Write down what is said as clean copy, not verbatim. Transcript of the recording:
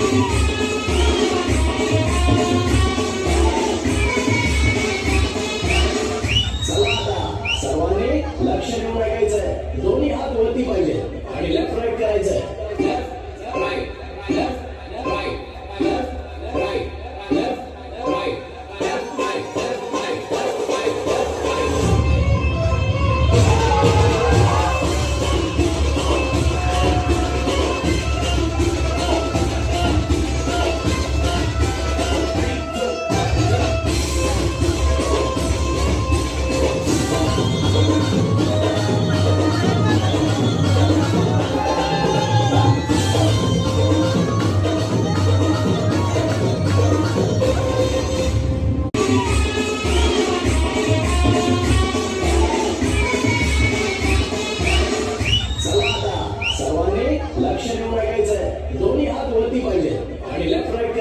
चला आता सर्वांनी लक्ष देऊन ऐकायचंय. दोन्ही हात वरती पाहिजे आणि लेफ्ट राईट करायचंय. Left right left right left right left right left right left right left right left right. चला आता सर्वांनी लक्ष देऊन ऐकायचंय. दोन्ही हात वरती पाहिजे आणि लेफ्ट राईट